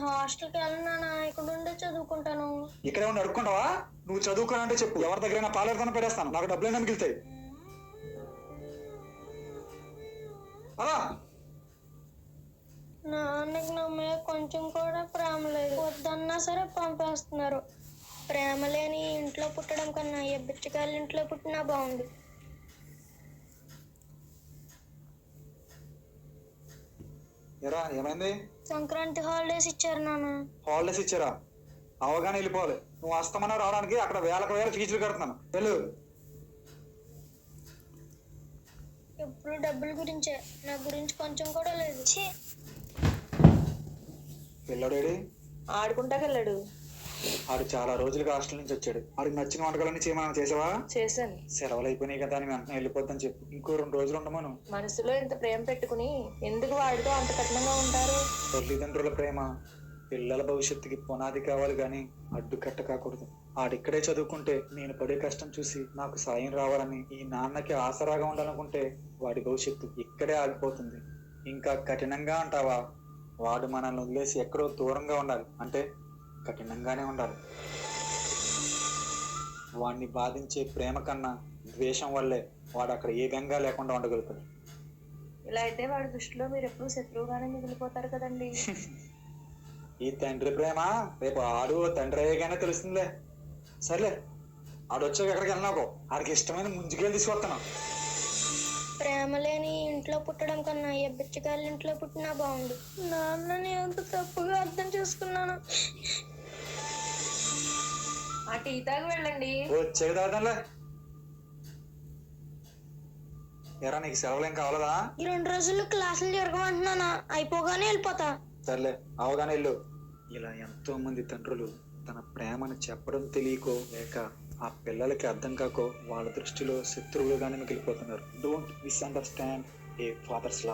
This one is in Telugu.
హాస్టల్కి వెళ్ళినా ఇక్కడ ఉండి చదువుకుంటాను. ఇక్కడే ఉండి అడుక్కుంటావా? నువ్వు చదువుకోనంటే చెప్పు, ఎవరి దగ్గర పాలేరుతాను పెట్టేస్తాను. నాకు డబ్బులు మిగులుతాయి. అలా నాన్నకి నా మీద కొంచెం కూడా ప్రేమ లేదు. వద్దన్నా సరే పంపేస్తున్నారు. ప్రేమ లేని ఇంట్లో పుట్టడం కన్నా ఏ బిచ్చగాళ్ళ ఇంట్లో పుట్టినా బాగుంది. ఎరా ఏమైంది? సంక్రాంతి హాలిడేస్ ఇచ్చారు నాన్న. హాలిడేస్ ఇచ్చారా? అవగానే వెళ్ళిపోవాలి. నువ్వు అస్తమన్నా రావడానికి అక్కడ వేల ఫీజులు కడుతున్నాను. వెళ్ళు. ఎప్పుడు డబ్బుల గురించే, నా గురించి కొంచెం కూడా లేదు. పిల్లడేడి? ఆడుకుంటాకెళ్ళాడు. ఆడు చాలా రోజులుగా హాస్టల్ నుంచి వచ్చాడు. ఆడికి నచ్చిన వంటకాలన్నీ చేయమని చేసావా? చేశాను. సెలవులు అయిపోయినాయి కదా అని వెంటనే వెళ్ళిపోద్దని చెప్పు. ఇంకో 2 రోజులు ఉండమను. మనసులో ఇంత ప్రేమ పెట్టుకుని ఎందుకు వాడితో అంత కఠినంగా ఉంటారు? తల్లిదండ్రుల ప్రేమ పిల్లల భవిష్యత్తుకి పునాది కావాలి గాని అడ్డుకట్ట కాకూడదు. ఆడిక్కడే చదువుకుంటే నేను పడే కష్టం చూసి నాకు సాయం రావాలని, ఈ నాన్నకి ఆసరాగా ఉండాలనుకుంటే వాడి భవిష్యత్తు ఇక్కడే ఆగిపోతుంది. ఇంకా కఠినంగా అంటావా? వాడు మనల్ని వదిలేసి ఎక్కడో దూరంగా ఉండాలి అంటే కఠినంగానే ఉండాలి. వాడిని బాధించే ప్రేమ కన్నా ద్వేషం వల్లే వాడు అక్కడ ఏ బెంగా లేకుండా ఉండగలుగుతాడు. ఇలా అయితే వాడి దృష్టిలో మీరు ఎప్పుడు శత్రువుగానే మిగిలిపోతారు కదండి. ఈ తండ్రి ప్రేమ రేపు ఆడు తండ్రి అయ్యేగానే తెలుస్తుందిలే. సర్లే, ఆడు వచ్చాక ఎక్కడికి వెళ్ళినాకో ఆడికి ఇష్టమైన ముందుకెళ్ళి తీసుకొస్తాను. ప్రేమ లేని ఇంట్లో పుట్టడం కన్నా ఏ బిచ్చగాళ్ళ ఇంట్లో పుట్టినా బాగుంది. నాన్నని ఎంత తప్పుగా అర్థం చేసుకున్నాను. ఆ టీ తాగి వెళ్ళండి. వచ్చే దాదంలే. ఎరా నీకు సెలవులు ఏం కావాలదా? ఈ 2 రోజుల్లో క్లాసులు జరగమంటున్నానా? అయిపోగానే వెళ్ళిపోతా. సర్లే, అవగానే వెళ్ళు. ఇలా ఎంతో మంది తండ్రులు తన ప్రేమను చెప్పడం తెలియకో లేక ఆ పిల్లలకి అర్థం కాకో వాళ్ళ దృష్టిలో శత్రువులుగానే మిగిలిపోతున్నారు. Don't misunderstand a father's love.